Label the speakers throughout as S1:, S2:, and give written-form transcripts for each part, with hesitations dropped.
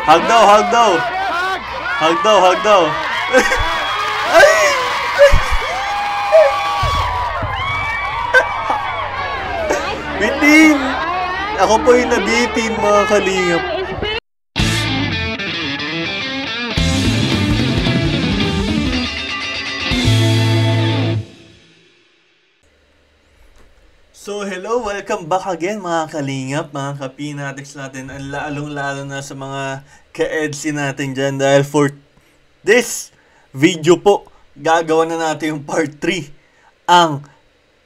S1: Hug daw, hug daw. Hug daw, hug daw. Ay! Bitin! Ako po yung nabitin, mga kalingap. So hello, welcome back again mga kalingap, mga ka-Pinatics natin, ang lalong-lalo na sa mga ka-EDC natin dyan dahil for this video po, gagawa na natin yung part 3 ang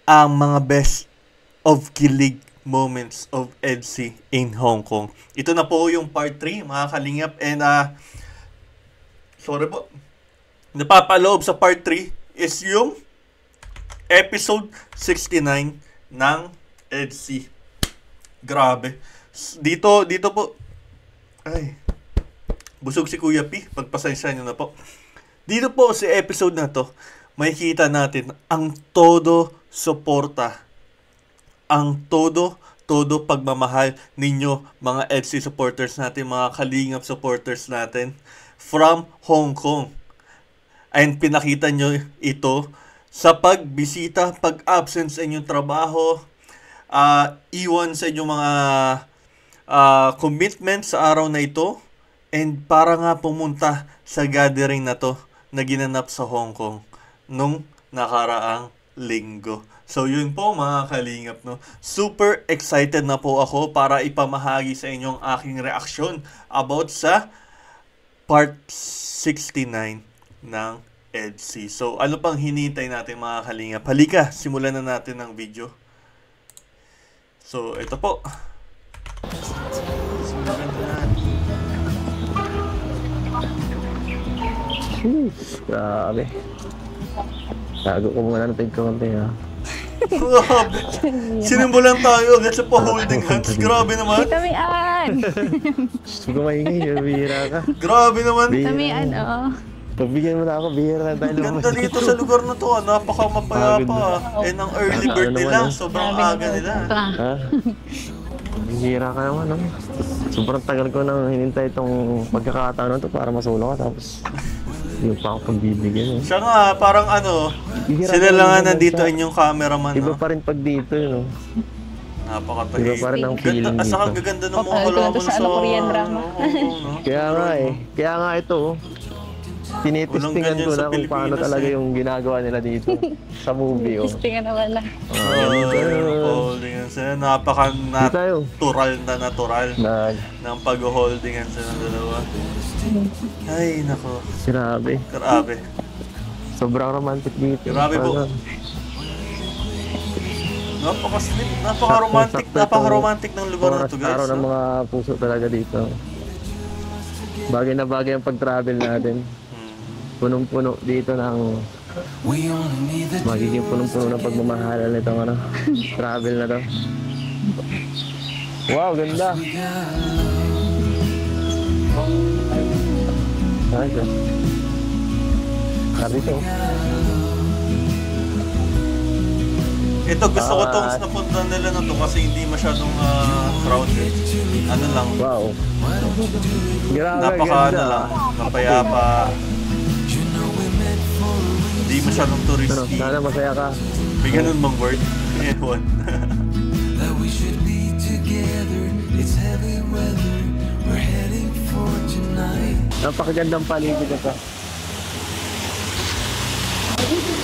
S1: mga best of kilig moments of EDC in Hong Kong. Ito na po yung part 3 mga kalingap and sorry po, napapaloob sa part 3 is yung episode 69 ng EDC. Grabe. Dito po. Ay. Busog si Kuya P. Pagpasensya nyo na po. Dito po sa episode na to, makikita natin ang todo suporta. Ang todo pagmamahal ninyo mga EDC supporters natin, mga kalingap supporters natin from Hong Kong. And pinakita nyo ito sa pagbisita, pag-absent sa inyong trabaho, iwan sa inyong mga commitment sa araw na ito, and para nga pumunta sa gathering na to na ginanap sa Hong Kong nung nakaraang linggo. So yun po mga kalingap, no? Super excited na po ako para ipamahagi sa inyong aking reaksyon about sa part 69 ng EDC. So, ano pang hinihintay natin mga kalingap? Halika, simulan na natin ang video. So, ito po.
S2: Grabe. Tago ko muna ng tigkonti ha.
S1: Grabe. Sinimbulan tayo agad sa pa-holding hands. Grabe naman.
S3: Tamian!
S2: Gusto ko maingay, bihira ka.
S1: Grabe naman.
S3: Tamian, oo.
S2: Pagbigyan mo na ako, bihira na tayo.
S1: Ganda dito sa lugar na to, napaka mapayapa. And ang early bird nila, sobrang aga nila.
S2: Ha? Bihira ka naman, no? Sobrang tagal ko nang hinintay itong pagkakataon na to para masolo ka, tapos yung pa ako pagbibigyan.
S1: Siya nga, parang sila lang nga nandito inyong cameraman,
S2: Iba pa rin pag dito, no?
S1: Napakatahid.
S2: Iba pa rin ang feeling dito.
S1: Saka gaganda ng mga kalaban sa
S3: Korean drama.
S2: Kaya nga kaya nga ito, tinitestingan ko na kung paano talaga yung ginagawa nila dito sa movie.
S3: Testingan na wala.
S1: Holdingan sila. Napaka-natural ng pag-holdingan sila ng dalawa. Ay, nako.
S2: Grabe. Sobrang romantic dito.
S1: Grabe po. Napaka-slim, napaka-romantic ng lugar na to, guys.
S2: Araw ng mga puso talaga dito. Bagay na bagay ang pag-travel natin. Punong-puno dito ng magiging punong-puno ng pagmamahalan nitong travel na to. Wow, ganda! Nice. Sabi ito.
S1: Ito gusto ko tong napunta nila na to kasi hindi masyadong crowded. Ano lang.
S2: Wow. Grabe,
S1: napaka mapayapa. Hindi masyadong touristy.
S2: Sana masaya ka.
S1: May ganun bang word? Ewan.
S2: Napakagandang paligid ito.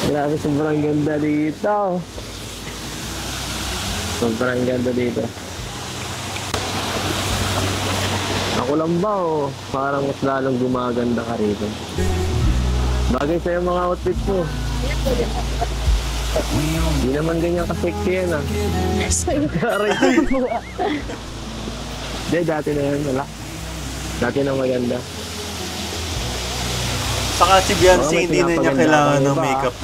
S2: Grabe, sobrang ganda dito. Sobrang ganda dito. Ako lang ba o parang mas lalong gumaganda ka rito? Bagay sa'yo mga outfit mo. Hindi naman ganyan ka-sexy yan Aray mo. Hindi, dati na yan. Wala. Dati na maganda.
S1: Saka si Beyonce hindi na niya kailangan ng makeup.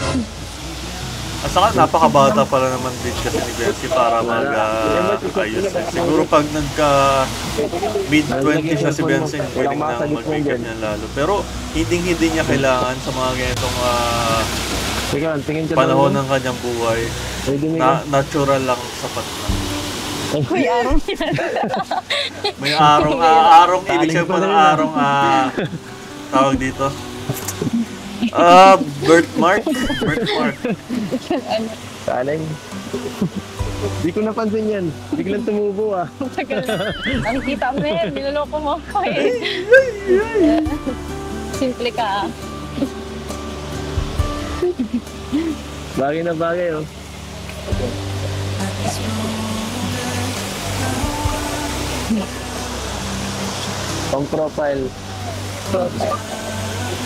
S1: At saka napakabata pala naman din kasi ni Beyonce para mag-ayos. Siguro pag mid-20s na si Beyonce, pwedeng na mag-makeup niya lalo. Pero hindi niya kailangan sa mga ganitong panahon ng kanyang buhay. Na natural lang, sapat lang.
S3: Uy, araw yan.
S1: May arong, ibig sabihin po ng arong, tawag dito. Birthmark.
S3: Ano?
S2: Taling. Di ko napansin yan. Biglang tumubo ah.
S3: Tagal. Nakikita mo yan, niloloko mo ako eh. Simple ka ah.
S2: Bagay na bagay oh. Pang profile.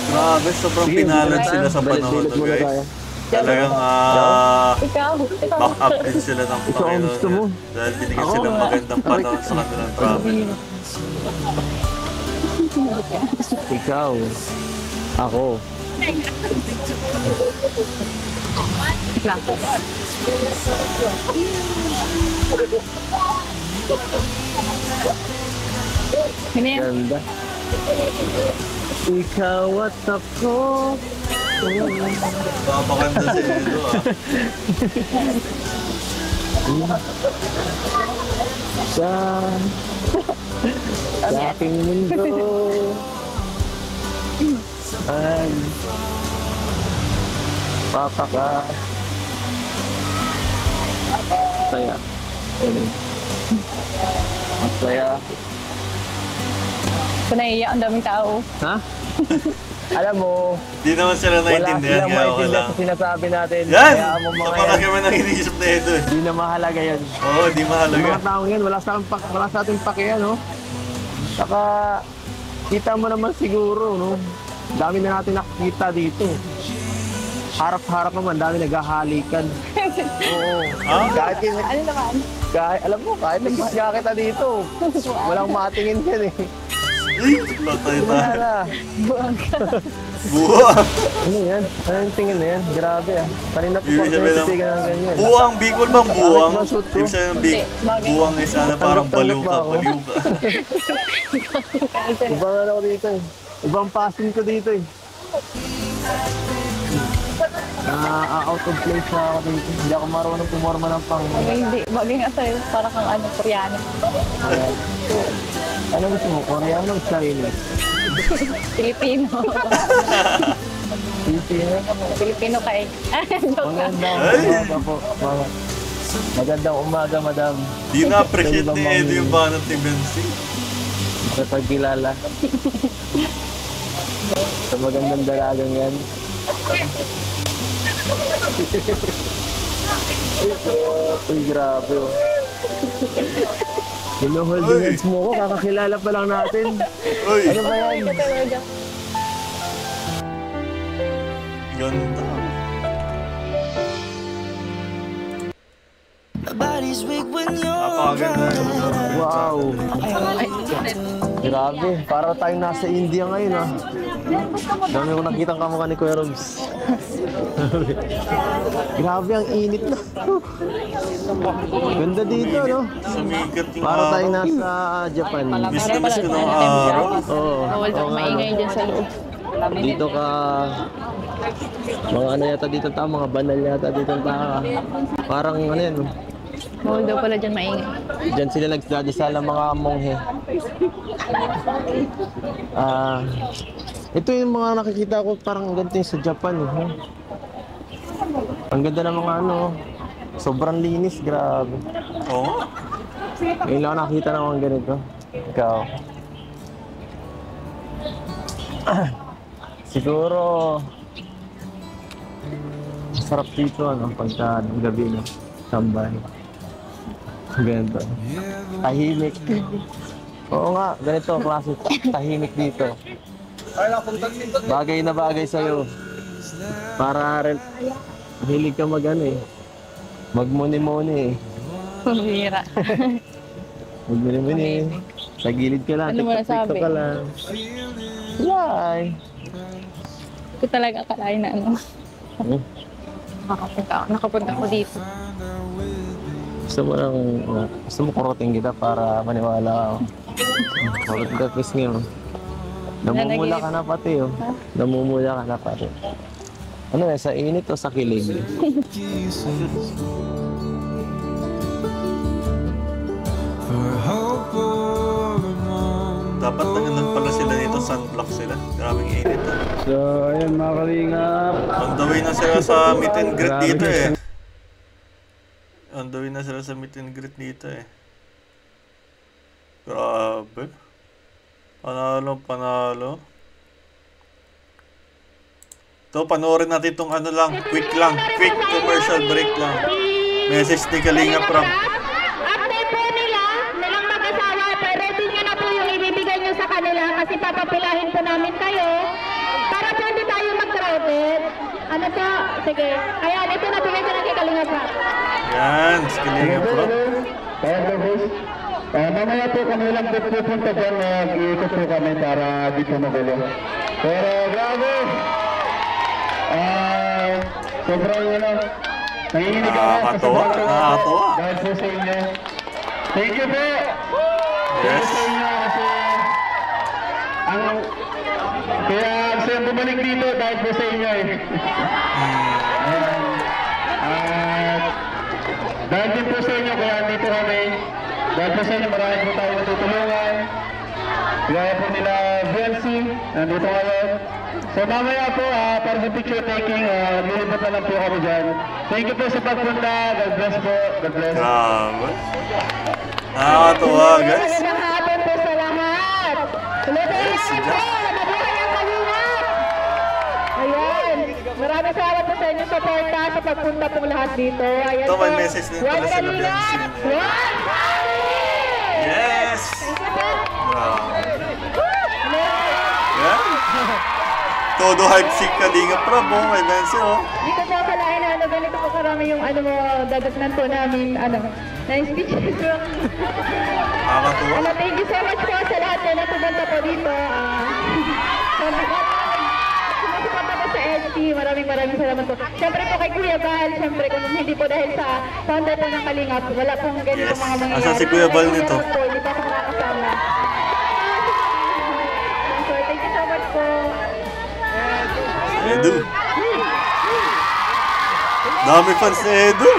S1: Grabe, sobrang pinalad sila sa panahon to, guys. Talagang
S3: Ikaw.
S1: back up din sila ng
S2: Ikaw ang gusto mo.
S1: Panginoon. Dahil binigyan sila ng magandang panahon sa kanilang travel.
S2: Ikaw. Ako.
S3: Lang. Ano yan?
S2: Ganda. Ikaw at ako.
S1: Papakanda si Edo
S2: Sa aking mundo ay papaka saya masaya.
S3: Ito naiiyak, ang daming tao.
S2: Ha? Alam mo,
S1: Di naman sila
S2: wala
S1: naintindihan
S2: silang
S1: kaya okay
S2: maintindihan
S1: lang.
S2: sa sinasabi natin.
S1: Yan!
S2: Kaya mo
S1: Sa
S2: mga
S1: parang
S2: yan,
S1: kami nang iniisip na Edo eh.
S2: di na mahalaga yan.
S1: Oo, di
S2: Yung
S1: mahalaga.
S2: mga taong yan, wala sa ating pakiyan, no? Saka, kita mo naman siguro, no? Dami na natin nakikita dito. Harap-harap naman, dami naghahalikan. Oo.
S1: Ha?
S3: Ano naman?
S2: Alam mo, kahit nagkisya kita dito, walang matingin yan eh.
S1: Patay
S2: Wala
S1: tayo.
S2: na.
S3: Buwag ka.
S1: Buwa.
S2: Ano yan? Ano yung tingin na yan? Grabe ah. Kanina po
S1: Ibig
S2: pa
S1: sabihin ng
S2: titigan ng ganyan.
S1: buwang, Bicol bang buwang?
S2: Bakit ba suit ko?
S1: Ibig sabihin ng buwang is parang baliw ka, baliw ka.
S2: Ibang ano ko dito eh. Ibang passing ko dito eh. Out of place na ako dito. Hindi ako marunong pumorma ng pang...
S3: Hindi, bagay nga sa'yo. Para kang ano, Koreano.
S2: Ano gusto mo? Koreano o Chinese?
S3: Filipino.
S2: Filipino?
S3: Filipino ka eh. Joke lang.
S2: Magandang umaga po. Magandang umaga, madam.
S1: Di na-appreciate ni Edo yung banat ni Bensi.
S2: Sa pagkilala. Sa magandang dalagang yan. Uy, grabe oh. Hinuholding hands mo ko, kakakilala pa lang natin.
S1: Uy,
S2: Ano ba yan?
S1: ganda. Napakaganda yun.
S2: Wow! Grabe, para tayong nasa India ngayon ah. Dami ko nakitang kamukha ni Kuya Robs. Grabe, ang init na. Ganda dito, no?
S1: Sumikat yung
S2: Para tayong
S1: araw.
S2: nasa Japan.
S1: Miss na miss ko ng araw.
S2: Oo.
S3: Bawal daw maingay dyan sa loob.
S2: Dito ka, mga ano yata dito tao, mga banal yata dito tao. Parang ano yan,
S3: Bawal daw pala dyan maingay.
S2: dyan sila nagdadasal ng mga monghe. Ito yung mga nakikita ko parang ganito yung sa Japan. Eh. Ang ganda ng mga ano, sobrang linis, grabe.
S1: Oo.
S2: Ngayon lang ako nakita ng mga ganito. Ikaw. Siguro, sarap dito ano, pagka ng gabi no, tambay. Ganito. Tahimik. Oo nga, ganito ang klase. Tahimik dito. Bagay na bagay sa'yo. Para rin, hilig ka mag-ano eh. Magmuni-muni eh.
S3: Pumira.
S2: Magmuni-muni. Sa gilid ka lang,
S3: Ano mo
S2: tiktok-tiktok
S3: nasabi?
S2: ka lang. Yay!
S3: Ko talaga akalain na ano.
S2: Hmm?
S3: Nakapunta ako dito.
S2: Gusto mo lang, gusto mo kurutin kita para maniwala ako. Kurut ka please ngayon. Namumula ka na pati oh. Namumula ka na pati. Ano eh, sa init o sa kilig?
S1: Dapat nag-anon pala sila dito, sunblock sila. Grabing init.
S4: So, ayan mga kalingap.
S1: On the way na sila sa meet and greet
S4: Grabe.
S1: dito eh. On the way na sila sa meet and greet dito eh. Grabe. Panalo, panalo. So, panoorin natin itong ano lang, quick commercial break lang. Message ni Kalinga Prab.
S5: Update po nilang mag-asawa, ready nyo na po yung ibibigay nyo sa kanila kasi papapilahin po namin kayo para po hindi tayo mag-crowded. Ano po? Sige. Ayan, ito na bigay ko na kay Kalinga Prab.
S1: Yan, si Kalinga Prab.
S4: Mamaya po kami lang po pupunta dyan, mag-iikot po kami para dito magulo. Pero grabe! Sobrang nanginginig ako.
S1: Nakakatawa, nakakatawa.
S4: Dahil po sa inyo. Thank you po!
S1: Yes.
S4: Sa inyo kasi kaya gusto yung bumalik dito dahil po sa inyo eh. At dahil din po sa inyo kaya dito kami. Dahil po sa inyo marami po tayo natutulungan. Kaya po nila Biancy, nandito ngayon. So mamaya po para sa picture taking, lilibot na lang po kami dyan. Thank you po sa pagpunta. God bless po. God bless.
S1: Grabe. Nakakatawa, guys.
S5: Magandang hapon po sa lahat.
S1: Yes,
S5: Mabuhay ang Kalingap. Ayan. Maraming salamat po sa inyo sa porta sa pagpunta po lahat dito. Ayan
S1: Ito, may
S5: po.
S1: message din pala
S5: One
S1: sila
S5: Kalingap,
S1: Biancy.
S5: one family!
S1: Yes! Grabe. Yan. Todo hype si Kalinga Prab, oh. May Biancy, oh.
S5: Hindi ko po akalain na ganito po karami yung dadatnan po namin, na speeches po.
S1: Nakakatawa.
S5: Thank you so much po sa lahat na pumunta po dito. Sumusuporta po sa LT. Maraming salamat po. Siyempre po kay Kuya Val. Siyempre kung hindi po dahil sa founder po ng Kalingap, wala pong ganito
S1: Yes.
S5: mga mangyayari.
S1: Asan si Kuya Val nito?
S5: Hindi pa ako makakasama. So, thank you so much po.
S1: Edu. Dami fans ni Edu.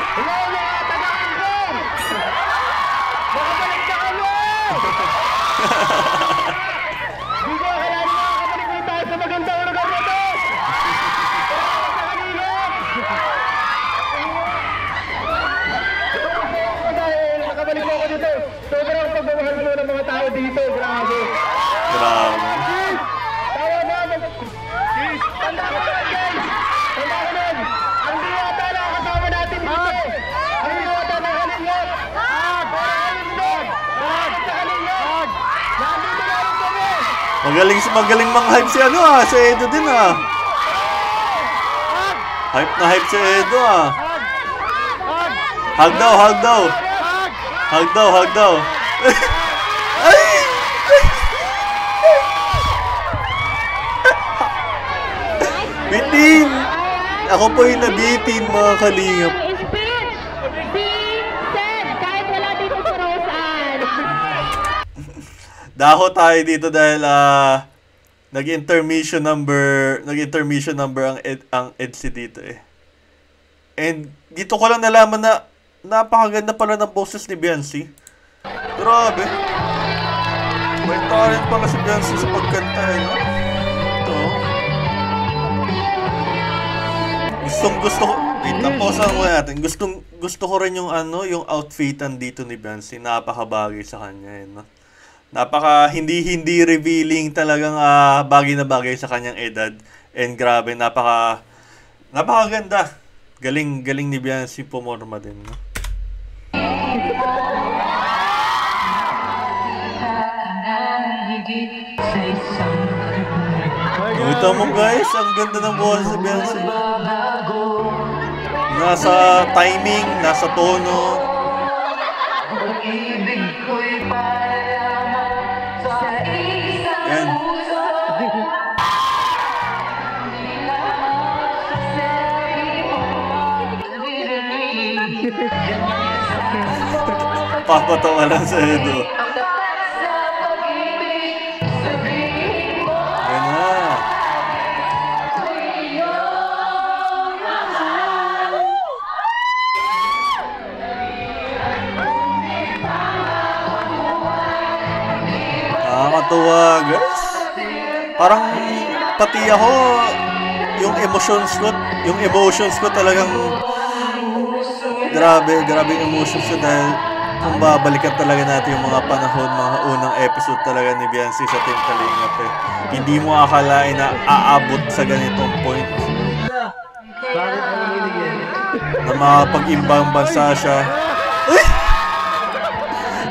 S4: Nakabalik po ako dito. Sobrang pagmamahal mo ng mga tao dito. Grabe.
S1: Grabe.
S4: Tawa na. Tanda ko na, guys. Tanda ko na. Ang diwata na kasama natin dito. Ang diwata na Kalingap. Para Kalingap. Sa Kalingap. Nandito na rin kami.
S1: Magaling mang-hype si ano ah. Si Edu din ah. Hype na hype si Edu ah. Hug daw, hug daw. Hug daw, hug daw. Ay! Bitin! Ako po yung nabitin, mga Kalingap.
S5: Speech! Be said! Kahit wala dito sa Roseanne.
S1: Daho tayo dito dahil nag-intermission number ang EDSI dito eh. And dito ko lang nalaman na napakaganda pala ng boses ni Biancy. Grabe. May talent pala si Biancy sa pagkanta eh, no? Ito. Gusto ko, wait lang, pausahan ko natin. Gusto ko rin yung yung outfitan dito ni Biancy. Napakabagay sa kanya eh, no? Hindi revealing, talagang bagay na bagay sa kanyang edad. And grabe, napakaganda. Galing ni Biancy pumorma din, no? Ito mo guys, ang ganda ng boses ni Biancy. Nasa timing, nasa tono. Yan. Papatawa lang sa Edu. Yan na. Nakakatawa nakakatuwa, guys. Parang pati ako, yung emotions ko talagang grabe yung emotions ko dahil kung babalikan talaga natin yung mga panahon, mga unang episode talaga ni Viancy sa Team Kalingap eh. Hindi mo akalain na aabot sa ganitong point. Na makapag-imbang bansa siya. Uy!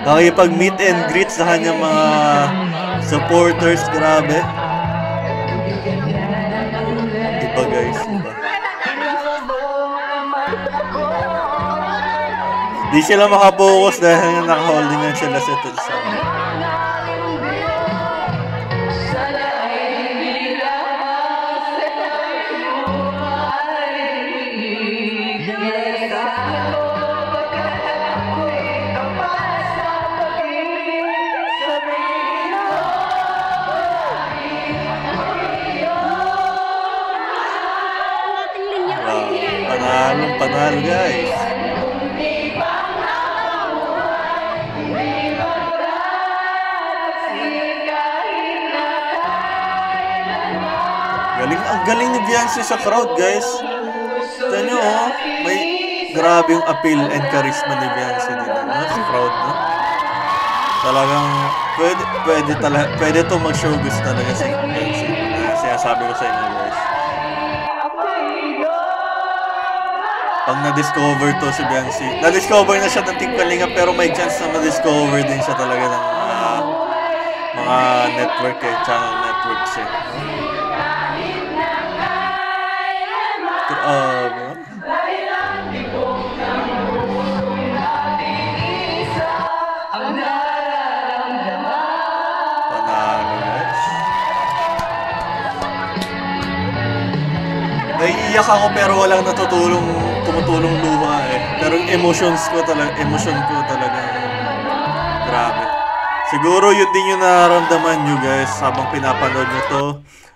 S1: Nakikipag-meet and greet sa kanyang mga supporters, grabe. Iba guys, iba. Di sila makapokus dahil naka-holdingan sila sa Tulsa. Panalo guys. Ang galing ni Viancy sa crowd guys. Tignan nyo oh, may grabe yung appeal and charisma ni Viancy din sa crowd no? Talagang pwede to mag-showbiz talaga si Viancy. Sinasabi ko sa inyo guys. Pag na-discover to si Viancy, na-discover na siya ng Team Kalingap pero may chance na ma-discover din siya talaga ng mga network channel networks eh. Panalo guys. Naiiyak ako pero walang tumutulong luha eh. Pero yung emosyon ko talaga grabe. Siguro yun din yung nararamdaman nyo guys habang pinapanood nyo to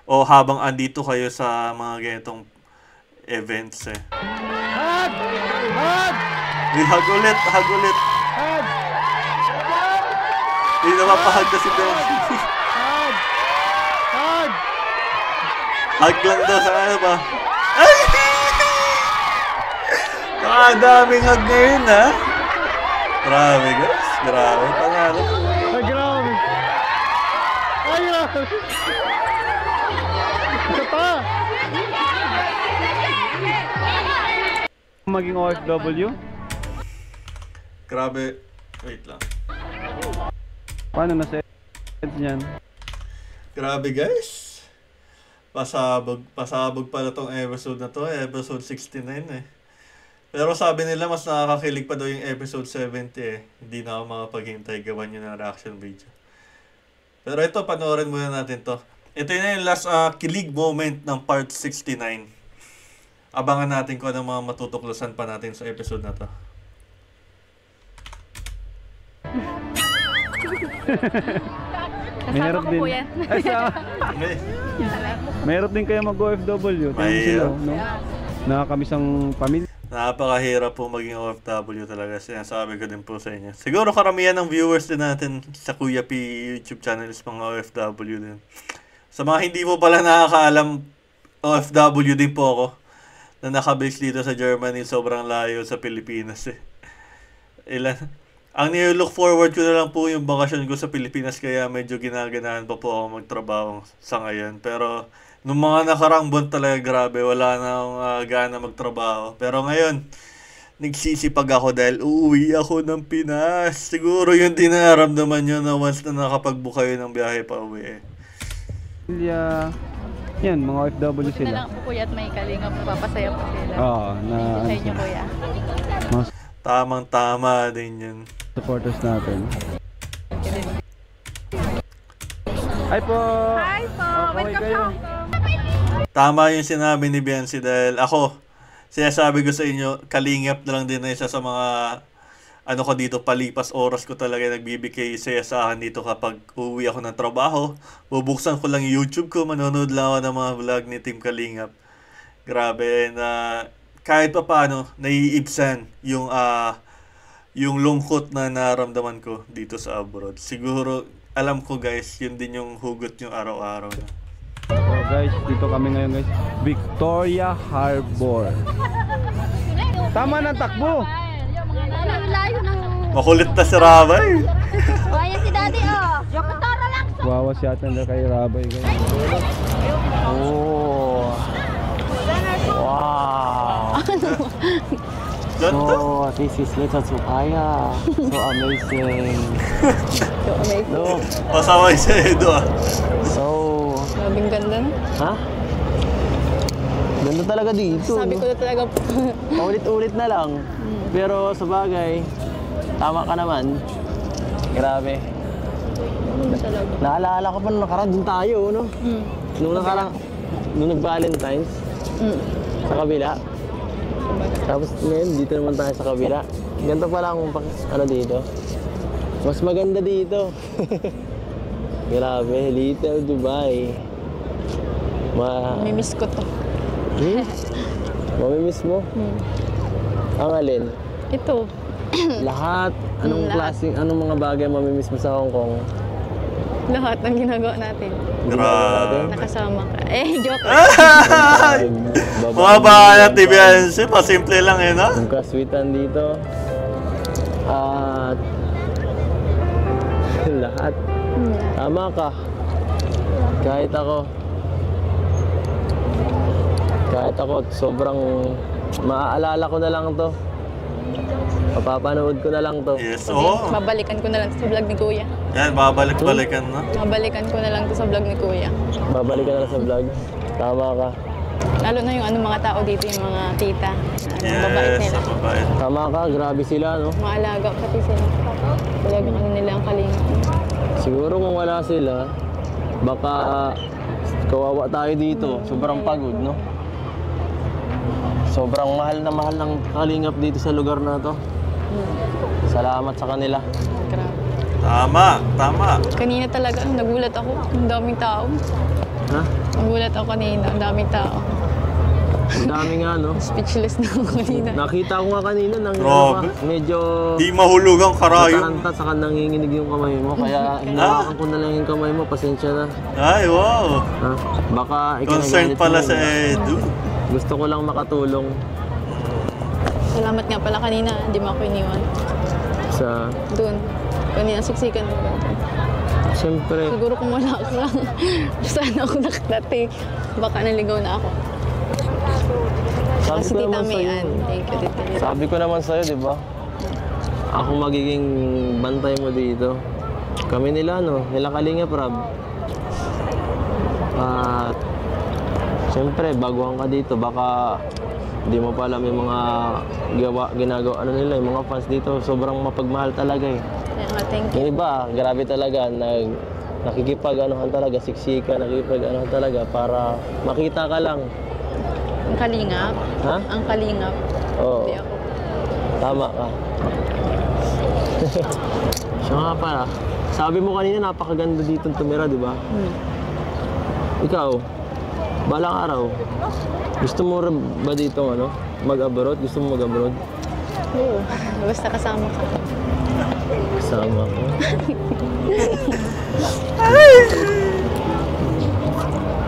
S1: o habang andito kayo sa mga ganitong events eh. Hag ulit. Hindi napapahag na si Benji. Hag lang daw sa ano ba? Ay! Nakadaming hag ngayon ha. Grabe guys. Grabe. Panalo.
S4: Ay, grabe. Ito pa. Maging OFW?
S1: Grabe. Wait lang.
S4: Paano na sense niyan?
S1: Grabe guys. Pasabog pala tong episode na to. Episode 69 eh. Pero sabi nila mas nakakakilig pa daw yung episode 70 eh. Hindi na ako makapaghintay gawan nyo ng reaction video. Pero ito, panoorin muna natin to. Ito yung last kilig moment ng part 69. Abangan natin kung anong mga matutuklasan pa natin sa episode na to.
S3: Kasama ko po yan.
S1: Okay.
S4: Mayroon din kayo mag-OFW.
S1: Mahirap.
S4: No? Nakakamisang pamilya.
S1: Napakahirap po maging OFW talaga. Sinasabi ko din po sa inyo. Siguro karamihan ng viewers din natin sa Kuya P YouTube channel is mga OFW din. Sa mga hindi po pala nakakaalam, OFW din po ako. Na nakabase dito sa Germany, sobrang layo sa Pilipinas eh. Ang nilook forward ko na lang po yung bakasyon ko sa Pilipinas kaya medyo ginaganahan pa po ako magtrabaho sa ngayon. Pero nung mga nakaraang buwan talaga grabe, wala na akong gana magtrabaho. Pero ngayon, nagsisipag ako dahil uuwi ako ng Pinas. Siguro yun din nararamdaman nyo na once na nakapag-book kayo ng biyahe pa uwi eh.
S4: Yan, mga OFW
S3: Buti na
S4: sila.
S3: lang po kuya at may Kalingap, papasaya po sila.
S4: Oo,
S3: Sa inyo kuya.
S4: mga
S1: Tamang-tama din yun.
S4: supporters natin. Hi po!
S3: Hi po! Welcome
S4: kayo.
S1: Tama yung sinabi ni Biancy dahil ako, sinasabi ko sa inyo, Kalingap na lang din na isa sa mga ano ko dito, palipas oras ko talaga nagbibigay saya sa akin dito kapag uwi ako ng trabaho. Bubuksan ko lang yung YouTube ko, manonood lang ako ng mga vlog ni Team Kalingap. Grabe na kahit pa paano, naiibsan yung lungkot na naramdaman ko dito sa abroad. Siguro, alam ko guys, yun din yung hugot yung araw-araw na.
S6: So guys, dito kami ngayon guys. Victoria Harbor. Tama ng takbo.
S5: Layo ng...
S1: Makulit na si Rabay.
S5: Ayan si Daddy, oh. Tara lang.
S6: Wawa si ate na kay Rabay guys.
S2: Oh. Wow.
S1: Ganda.
S2: So, this is Little Tsukaya. So amazing. Look.
S1: Pasaway sa Edo ah.
S2: So,
S3: Grabing ganda na.
S2: ha? Ganda talaga dito.
S3: Sabi ko na talaga,
S2: Paulit-ulit na lang. Pero sa bagay, tama ka naman. Grabe. Naalala ko pa nung nakaraan din tayo, no? Nung nakaraan, nung nag-Valentine's, sa kabila. Tapos ngayon, dito naman tayo sa kabila. Ganito pala ang ano dito. Mas maganda dito. Grabe, Little Dubai.
S3: mimiss ko to.
S2: Mamimiss mo? Ang alin?
S3: Ito.
S2: Lahat? Anong
S3: Lahat.
S2: klaseng, anong mga bagay mamimiss mo sa Hong Kong?
S3: Lahat ng ginagawa natin.
S1: Grabe.
S3: Nakasama ka. Joke.
S1: Mga bahala TVNC, pasimple lang eh, no?
S2: Yung kaswitan dito. At lahat. Tama ka. Kahit ako, sobrang maaalala ko na lang to. Papapanood ko na lang to.
S1: Yes, oo.
S3: Babalikan ko na lang sa vlog ni Kuya.
S1: Yan, babalik-balikan na.
S3: Babalikan ko na lang to sa vlog ni Kuya.
S2: Babalik ka na lang sa vlog. Tama ka.
S3: Lalo na yung mga tao dito, yung mga tita. Mabait
S1: Yes,
S3: nila.
S1: mabait.
S2: Tama ka, grabe sila, no?
S3: Maalaga pati sila. Talagang nila ang kalinga.
S2: Siguro kung wala sila, baka kawawa tayo dito. Sobrang pagod, no? Sobrang mahal ng kalingap dito sa lugar na to. Salamat sa kanila.
S3: Grabe.
S1: Tama.
S3: Kanina talaga, nagulat ako. Ang daming tao.
S2: Ha?
S3: Nagulat ako kanina, ang daming tao.
S2: Ang dami nga, no?
S3: Speechless na ako kanina.
S2: Nakita ko nga kanina nang
S1: Grabe.
S2: medyo
S1: Di mahulugang karayo.
S2: nataranta saka nanginginig yung kamay mo. Kaya hinawakan ko na lang yung kamay mo. Pasensya na.
S1: Ay, wow.
S2: Ha? Baka
S1: Concerned
S2: ikinagalit
S1: pala
S2: mo,
S1: sa
S2: diba?
S1: Edu.
S2: Gusto ko lang makatulong
S3: Salamat nga pala kanina, hindi mo ako iniwan.
S2: sa...
S3: Doon. Kanina siksikan mo.
S2: Siyempre,
S3: Siguro kung wala ka lang, sana ako nakadating. Baka naligaw na ako.
S2: sabi
S3: Kasi
S2: ko
S3: Tita
S2: naman sa'yo.
S3: Mayan. Thank you, Tita Mayan.
S2: Sabi ko naman sa'yo, di ba? Ako magiging bantay mo dito. Kami nila, no? Nila Kalinga Prab. At siyempre, baguhan ka dito. Baka di mo pa alam yung mga ginagawa ano nila, yung mga fans dito. Sobrang mapagmahal talaga eh.
S3: Kaya nga, thank you.
S2: Yung iba, grabe talaga. Nakikipag-anuhan talaga, siksika, nakikipag-anuhan talaga para makita ka lang.
S3: Ang kalingap.
S2: Ha?
S3: Ang kalingap.
S2: Oo.
S3: Hindi ako.
S2: Tama ka. Siya nga pala. Sabi mo kanina, napakaganda dito tumira, di ba? Ikaw, balang araw, gusto mo ba dito mag-abroad? Gusto mo mag-abroad?
S3: Oo. Basta kasama ka.
S2: Kasama ko.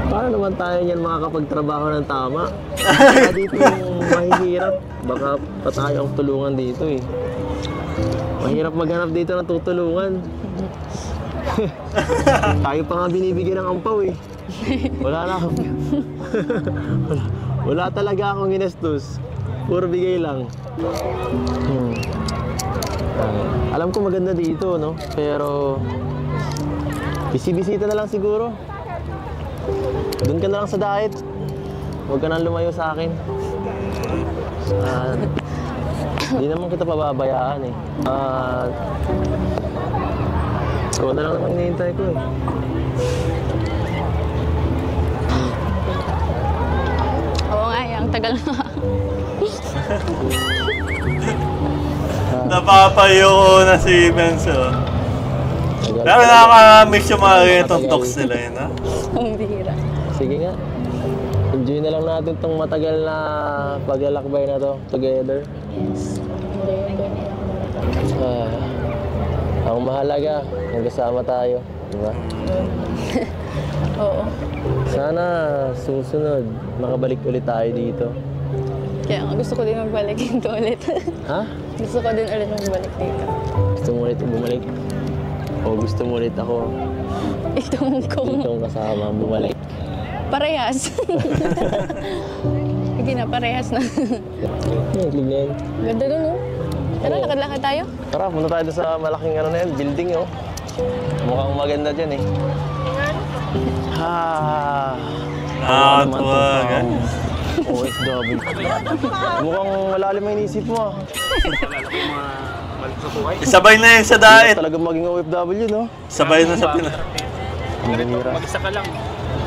S2: Paano naman tayo niyan makakapagtrabaho ng tama? Baka dito yung mahihirap. Baka pa tayo ang tulungan dito eh. Mahirap maghanap dito ng tutulungan. Tayo pa nga binibigyan ng ampaw eh. Wala na ako. wala talaga akong ginastos. Puro bigay lang. Alam ko maganda dito, no? Pero bisibisita na lang siguro. Doon ka na lang sa diet. Huwag ka nang lumayo sa akin. Hindi naman kita pababayaan eh. Ikaw na lang naman hinihintay ko eh.
S3: Oo nga, ang tagal na.
S1: Napapayo ko na si Benzo. Pero nakaka-miss yung mga ganitong talks nila yun, ha?
S3: Ang bihira.
S2: Sige nga. Enjoy na lang natin tong matagal na paglalakbay na to together.
S3: Yes. Hindi.
S2: Ang mahalaga, magkasama tayo. Diba?
S3: Oo.
S2: Sana susunod, makabalik ulit tayo dito.
S3: Kaya nga gusto ko din magbalik dito ulit.
S2: Ha?
S3: Gusto ko din ulit magbalik dito.
S2: Gusto mo ulit bumalik? O gusto mo ulit ako
S3: Itong kong
S2: dito kasama bumalik?
S3: parehas. Sige na, parehas na.
S2: Tignan.
S3: Ganda dun, oh. Tara, lakad-lakad tayo.
S2: Tara, punta tayo doon sa malaking ano na yan, building oh. Mukhang maganda dyan eh. Ha.
S1: Tawagan.
S2: OFW. Mukhang malalim ang inisip mo ah.
S1: Isabay na yung sa daet.
S2: Talagang maging OFW no?
S1: Sabay na sa Pinas.
S2: Ang bihira.
S7: Mag-isa ka lang.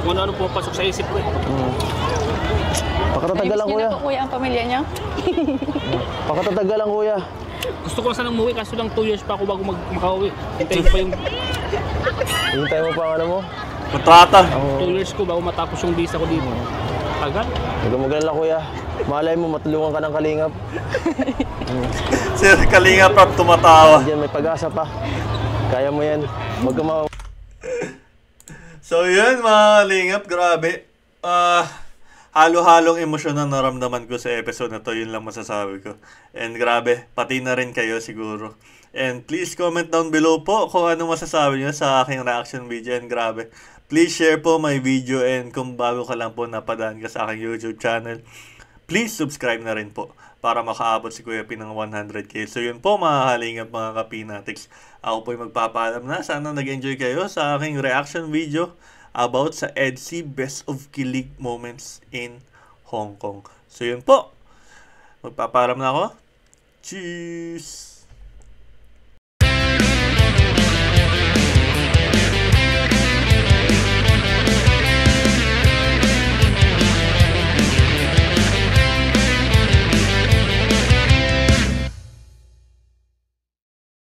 S7: Kung ano-ano pumapasok sa isip ko eh.
S2: Pakatatagal lang
S3: Namiss niyo
S2: kuya.
S3: na po kuya ang pamilya niyo?
S2: Pakatatagal lang kuya.
S7: Gusto ko lang sanang umuwi kaso lang 2 years pa ako bago makauwi. Hintayin ko pa yung
S2: Hintay mo pa ang ano mo.
S1: Kontrata.
S7: 2 years ko bago matapos yung visa ko dito. Tagal.
S2: Huwag kang magalala kuya. Malay mo matulungan ka ng kalingap.
S1: Si Kalinga Prab tumatawa.
S2: Diyan may pag-asa pa. Kaya mo yan. Huwag kang
S1: So yun mga Kalingap, grabe. Halo-halong emosyon na naramdaman ko sa episode na to, yun lang masasabi ko. And grabe, pati na rin kayo siguro. And please comment down below po kung ano masasabi nyo sa aking reaction video. And grabe, please share po my video. And kung bago ka lang po napadaan ka sa aking YouTube channel, please subscribe na rin po para makaabot si Kuya P ng 100k. So yun po mga Kalingap, mga Kapinatics. Ako po'y magpapaalam na. Sana nag-enjoy kayo sa aking reaction video about sa EDSI Best of Kilig Moments in Hong Kong. So yun po. Magpapaalam na ako. Cheers!